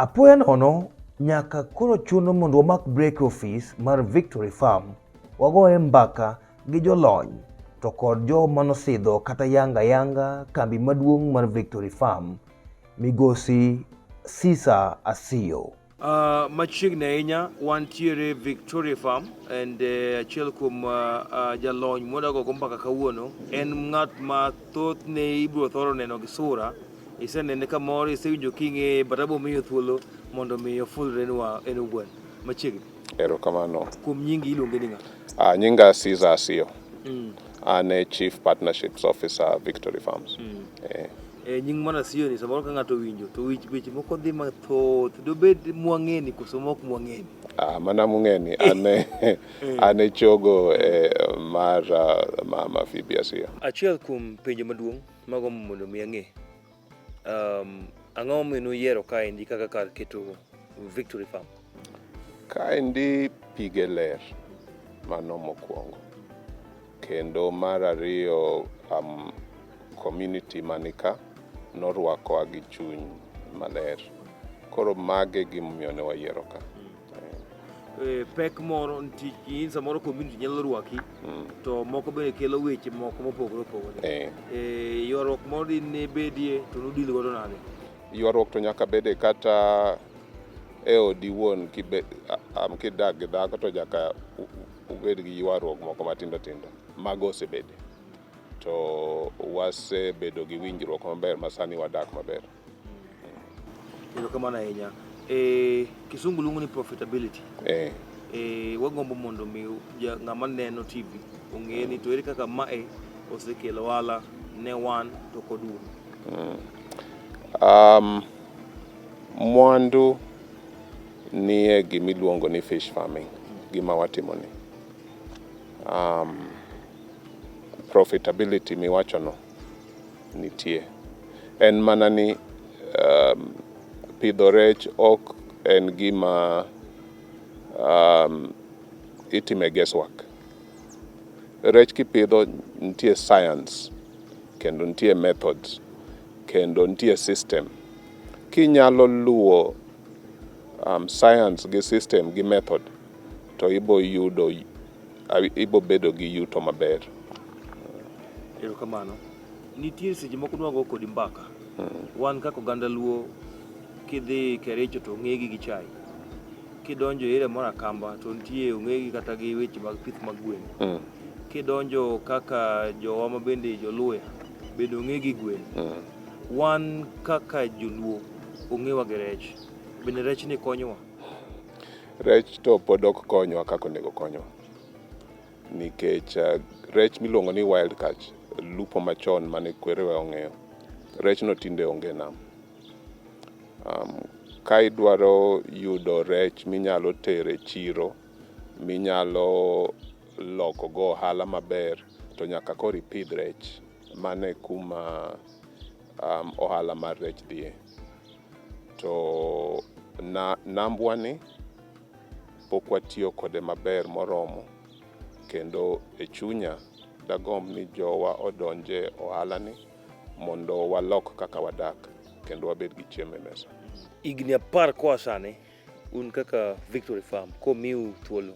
Apoya nono nyaka koro chuno mondo wamak break office mar Victory Farm wagoye mbaka gi jolony to kod jo manosidho kata yanga kambi maduong' mar Victory Farm migosi Sisa Asiyo. Machiegni ahinya wantiere Victoria Farm and achiel kuom jalony modago go mbaka kawuono en ng'at ma thothne ibiro thoro neno gi sura. Isenene kamoro, isewinjo king'e, but abo miyo thuolo mondo mi ofulre en owuon. Machiegni. Erokamano. Kuom nyingi iluonge ni ng'a? Nyinga Sisa Asiyo. An a Chief Partnerships Officer Victory Farms. Nying mana Asiyo ni samoro ka ng'ato winjo to weche moko dhi mathoth dobed mwang'eni koso mok mwang'eni. Mana mung'eni ane chogo mar mama Phoebe Asiyo. Achiel kuom penjo maduong' mago mondo mi ang'e. Ang'o mino yiero kaendi kaka kar keto Victory Farm? Kaendi pige ler mano mokwongo. Kendo mar ariyo community manika norwakowa gi chuny maler. Koro mage gimomiyo ne wayiero ka. Pek moro nitie samoro community nyalo rwaki to moko bende kelo weche moko mopogore opogore. Ywaruok moro ne bedie to nudil godo nade? Ywaruok to nyaka bede kata e odi wuon kidak gi dhako to nyaka ubed gi ywaruok moko matindo tindo. Mago osebede. To wasebedo gi winjruok maber ma sani wadak maber. Erokamano ahinya. Kisungu luongo ni profitability. Wagombo mondo mi ng'ama neno TV ong'e ni to ere kaka mae osekelo ohala ne wan to kod un. Mwandu nie gimiluongo ni fish farming, gima watimo ni. Profitability miwachono nitie. En mana ni pidho rech ok en gima itime guesswork. Rech kipidho nitie science, kendo nitie methods, kendo nitie system. Kinyalo luwo science gi system gi method to ibo bedo gi yuto maber. Erokamano. Nitie seche moko nwago kodi mbaka. Wan kaka oganda Luo kidhi Kericho to ng'egi gi chai. Kidonjo area moro Akamba to nitie ong'egi kata gi weche mag pith mag gwen. Kidonjo kaka jowa ma bende joluya bende ong'egi gwen. Wan kaka joluo ong'ewa gi rech. Bende rech ni konyowa? Rech to pod ok konyowa kaka onego konyowa. Nikech rech miluongo ni wild catch, lupo machon mane kwerewa ong'eyo. Rech no tinde onge nam. Ka idwaro yudo rech minyalo tere chiro, minyalo loko go ohala maber, to nyaka koro ipidh rech. Mane kuma ohala mar rech dhiye. To nambwa ni pok watiyo kode maber moromo. Kendo e chunya dagomb ni jowa odonje ohala ni mondo walok kaka wadak kendo wabed gi chiemo e mesa. Igni 10 koa sani un kaka Victory Farm komiu thuolo.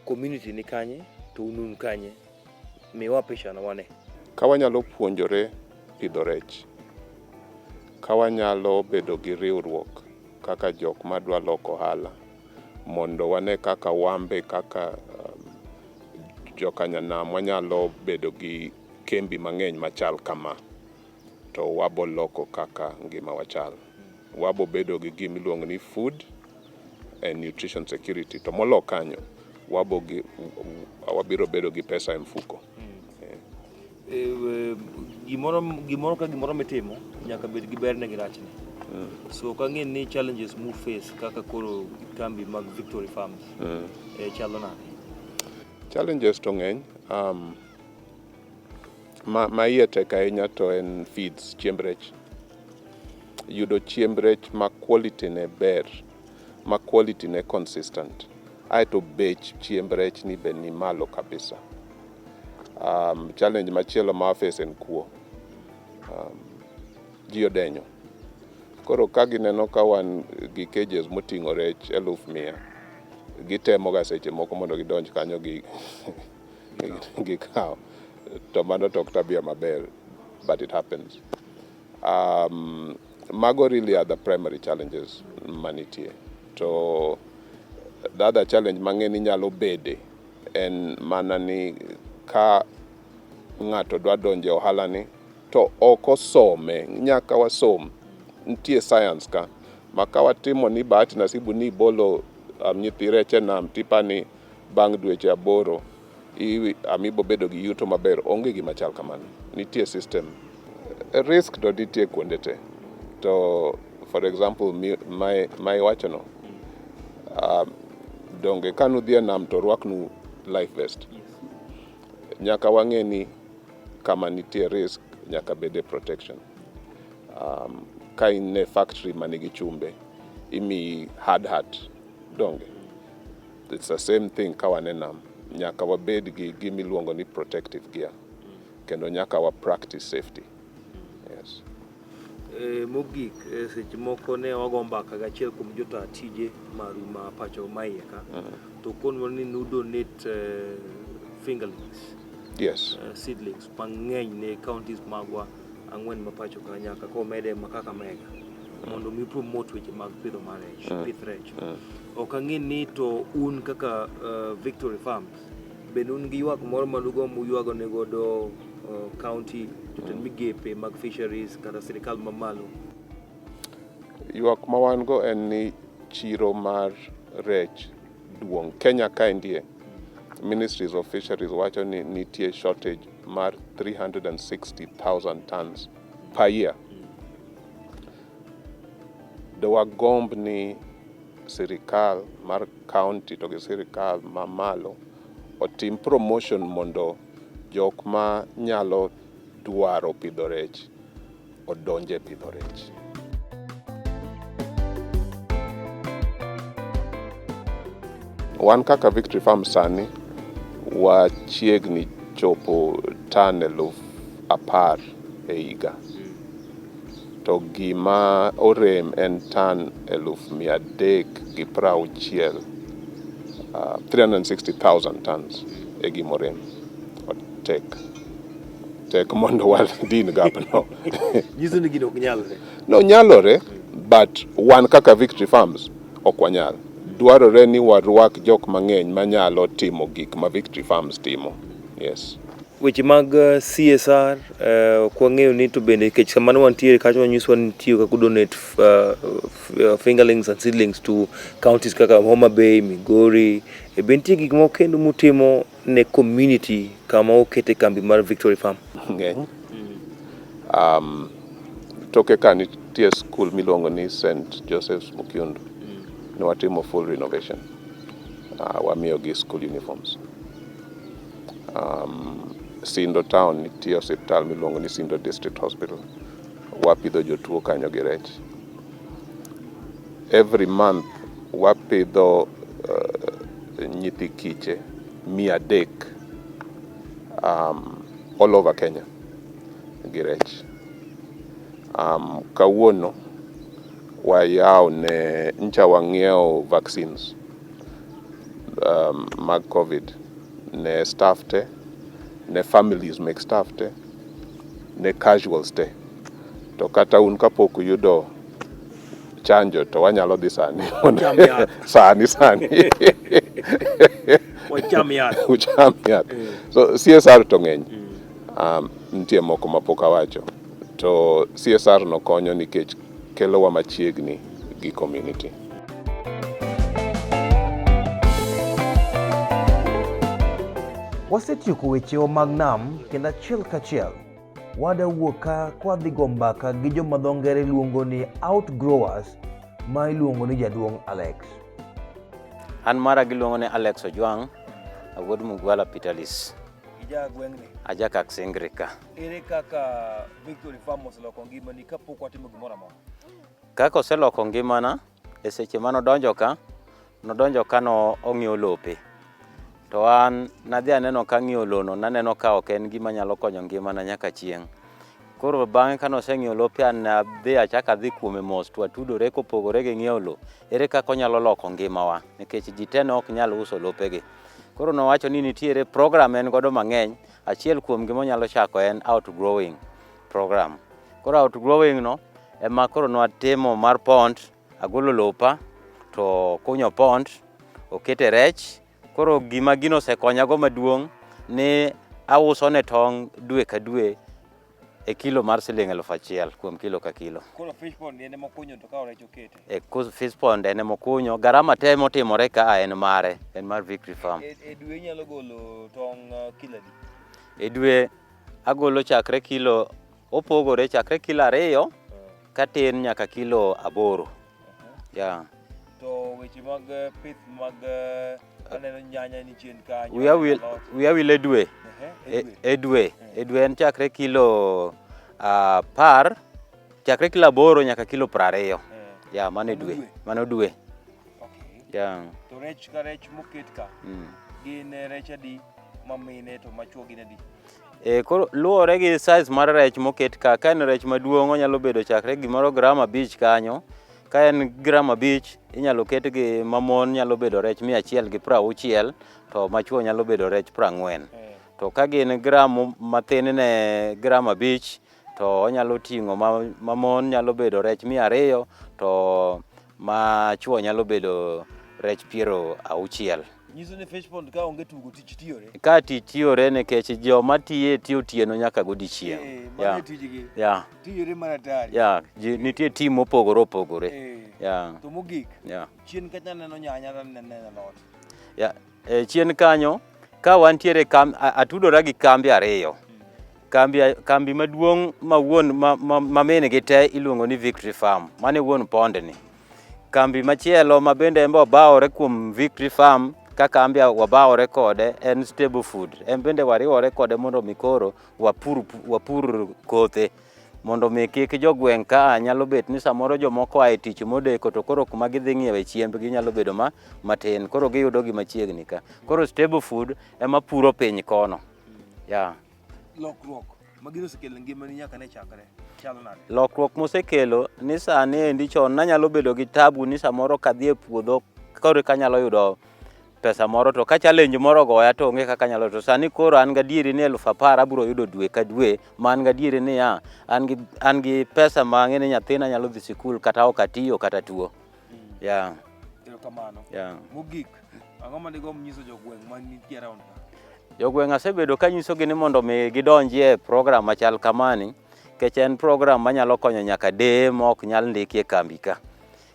Community ni kanye to un kanye? Miwa pichano wane. Ka wanyalo puonjore pidho rech. Ka wanyalo bedo gi riwruok kaka jok madwa loko ohala mondo wane kaka wambe kaka jokanyanam wanyalo bedo gi kembi mang'eny machal kama, to wabo loko kaka ngima wachal. Wabo bedo gi gimiluongo ni food and nutrition security. To molo kanyo, wabiro bedo gi pesa e mfuko. Gimoro ka gimoro mitimo nyaka bed gi berne gi rachne. So kang'e ni challenges mu face kaka koro kambi mag Victory Farms chalo nade? Challenges to ng'eny. Ma iye tek ahinya to en feeds, chiemb rech. Yudo chiemb rech ma quality ne ber, ma quality ne consistent. Aeto bech chiemb rech ni be ni malo kabisa. Challenge machielo ma face en kuo. Ji odenyo. Koro ka gineno ka wan gi cages moting'o rech 1,100, gitemo ga seche moko mondo gidonj kanyo gikaw. To mano tok tabia maber, but it happens. Mago really are the primary challenges manitie. To the other challenge mang'eni nyalo bede en mana ni ka ng'ato dwa donjo ohala ni to ok osome, nyaka wasom. Nitie science ka maka watimo ni bahati nasibu ni bolo nyithi rech e nam tipani bang' dweche 8 amibo bedo gi yuto maber. Onge gima chal kamano. Nitie system. Risk do nitie kuonde te. To for example ma iwachono, donge kanu dhi e nam to rwaknu life vest. Nyaka wang'e ni kama nitie risk nyaka bede protection. Ka in e factory manigi chumbe imi hard hat donge. It's the same thing ka wan e nam. Nyaka wabed gi gimiluongo ni protective gear. Kendo nyaka wa practice safety. Yes. Mogik seche moko ne wago mbaka ga achiel kuom jota tije maru ma pacho maiye ka. To konwa ni donate fingerlings. Yes. Seedlings mang'eny ne counties magwa 4 ma pacho ka nyaka ko mede makaka mega mondo mi promote weche mag pidho mar rech, pith rech. Ok ang'e ni to un kaka Victory Farms bende un gi ywak moro madugo muywago ne godo county jotend migepe mag fisheries kata sirikal mamalo? Ywak ma wan go en ni chiro mar rech duong'. Kenya kaendie Ministries of Fisheries wacho ni nitie shortage mar 360,000 tons per year. Dawagomb ni sirikal mar county to gi sirikal mamalo otim promotion mondo jok ma nyalo dwaro pidho rech odonje pidho rech. Wan kaka Victory Farm sani wachiegni chopo tan 10,000 e higa. To gima orem en tan 360,000 360,000 tons e gima orem. Tek mondo waldin gapno. Nyiso ni gino ok nyalre. No, nyalore, but wan kaka Victory Farms ok wanyal. Dwarore ni warwak jok mang'eny manyalo timo gik ma Victory Farms timo. Yes. Weche mag CSR kwa ng'eyo ni to bende kech kamano wantiere kacho nyiswa ni tiyo kaka donate fingerlings and seedlings to counties kaka Homa Bay, Migori. Bentie gik moko kendo mutimo ne community kama okete kambi mar Victory Farm. Ng'eny. Toke ka nitie school miluongo ni St. Joseph's Mukiundu. Ne watimo full renovation. Wamiyo gi school uniforms. Sindo town nitie hospital miluongo ni Sindo District Hospital. Wapidho jotuo kanyo gi rech. Every month wapidho nyithi kiche 300 all over Kenya gi rech. Kawuono wayaw ne ncha wang'iew vaccines mag COVID ne staff te, ne families make staff te, ne casuals te. To kata un kapok uyudo chanjo to wanyalo dhi sani. Sani. Wacham yath. So CSR to ng'eny. Nitie moko mapok awacho. To CSR no konyo nikech kelo wa machiegni gi community. Wasetieko wechewa mag nam kendo achiel kachiel wadawuok ka kwadhi go mbaka gi joma dho ngere luongo ni outgrowers ma iluongo ni jaduong' Alex. An mara giluongo ni Alex Ojwang', awuod Mugwala Pitalis. Ija gweng'ni. Aja kak Singrika. Ere kaka Victory Farm oseloko ngimani kapok watimo gimoro amora? Kaka oseloko ngimana e seche manodonjo ka no ong'iewo lope. To an nadhi aneno ka ng'iyo lono naneno ka ok en gima nyalo konyo ngimana nyaka chieng'. Koro bang'e kane oseng'iewo lope an adhi achako adhi kuome mos to atudore kopogore gi ng'iewo lo. Ere kaka onyalo loko ngimawa nikech ji te ne ok nyal uso lopegi. Koro nowacho ni nitiere program en godo mang'eny, achiel kuom gima onyalo chako en outgrowing program. Koro outgrowing no ema koro nwatimo mar pond, agolo lopa to kunyo pond, okete rech. Koro gima gino osekonyago maduong' ni auso ne tong' dwe ka dwe e kilo mar siling' 1,000 kuom kilo ka kilo. Koro fish pond ene mokunyo to ka rech okete. Fish pond ene mokunyo, garama te motimore ka en mare, en mar Victory Farm. E dwe inyalo golo tong' kilo adi? E dwe agolo chakre kilo, opogore chakre kilo 2 katin nyaka kilo 8. Yeah. To weche mag pith mag aneno nyanya ni chien kanyo. Wiya wil e dwe. E dwe en chakre kilo chakre kilo 8 nyaka kilo 20. Yeah, mano dwe. Mano dwe. Okay. Yeah. To rech ka rech moket ka. Gin rech adi mamine to machuo gin adi? Koro luwore gi size mar rech moket ka. Ka en rech maduong' onyalo bedo chakre gimoro gram 5 kanyo. Ka en gram 5 inyalo ket gi mamon nyalo bedo rech 160 to machuo nyalo bedo rech 40. To ka gin gram mathin ne gram 5 to onyalo ting'o mamon nyalo bedo rech 200 to machuo nyalo bedo rech 60. Nyiso ni fish pond ka onge tugo tich tiyore. Ka tich tiyore nikech joma tiyo otieno nyaka godiechieng'. Yeah. Tijgi. Yeah. Tiyore maratari. Yeah, nitie tim mopogore opogore. Yeah. To mogik. Yeah. Chien kanya neno nyanya to neno alot. Yeah. Chien kanyo ka wantiere atudora gi kambi 2. Kambi maduong' ma mene gi te iluongo ni Victory Farm. Mane wuon pond ni. Kambi machielo ma bende embe obawore kuom Victory Farm kaka ambi wabawore kode en Stable Food. En bende wariwore kode mondo mikoro wapur kothe. Mondo mi kik jogweng' ka nyalo bet ni samoro jomoko ae tich modeko to koro kuma gidhi ng'iewe chiembgi nyalo bedo matin. Koro giyudo gi machiegni ka. Koro Stable Food ema puro piny kono. Yeah. Lokruok magino osekelo ngimani nyaka ne chakre. Chalo nade? Lokruok mosekelo ni sani endi chon nanyalo bedo gi tabu ni samoro kadhi e puodho koro kanyalo yudo pesa moro to ka challenge moro goya to onge kaka nyalo to sani koro an gadieri ni 10,000 abiro yudo dwe ka dwe man gadieri ni an gi pesa mang'e ni nyathina nyalo dhi sikul kata ok atiyo kata tuo. Yeah. Kamano. Yeah. Mogik ang'o ma digo nyiso jogweng' ma nitie around ka? Jogweng' asebedo ka nyisogi ni mondo mi gidonji e program machal kamani kech en program manyalo konyo nyaka deye ma ok nyal ndiki e kambi ka.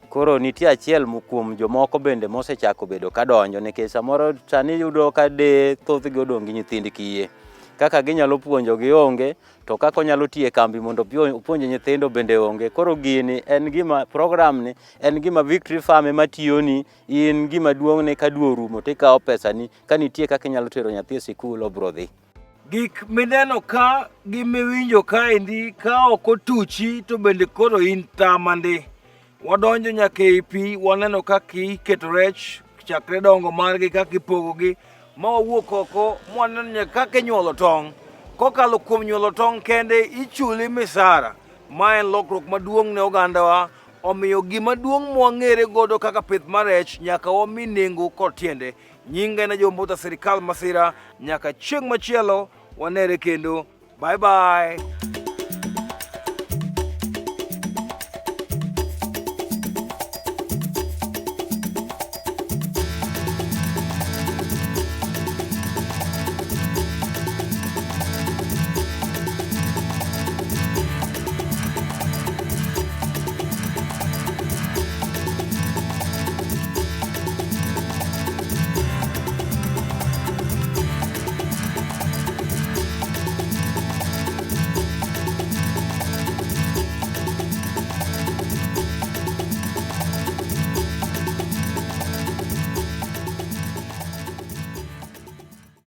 Koro nitie achiel kuom jomoko bende mosechako bedo ka donjo nikech samoro sani yudo ka deye thothgi odong' gi nyithind kiye. Kaka ginyalo puonjogi onge to kaka onyalo tiyo e kambi mondo puonj nyithindo bende onge. Koro gini en gima program ni en gima Victory Farm ema tiyoni in gima duong' ne ka dwe orumo tikawo pesani ka nitie kaka inyalo tero nyathi e sikul obro dhi. Gik mineno ka gi miwinjo kaendi ka ok otuchi to bende koro in tamande. Wadonjo nyaka e pi waneno kaka iketo rech chakre dongo margi kaka ipogogi ma wawuok oko mwaneno nyaka kaka inyuolo tong'. Kokalo kuom nyuolo tong' kende ichuli misara. Ma en lokruok maduong' ne ogandawa. Omiyo gima duong' mwang'ere godo kaka pith mar rech nyaka wami nengo kod tiende. Nyinga na Mbuta sirikal masira nyaka chieng' machielo wanere kendo. Bye bye.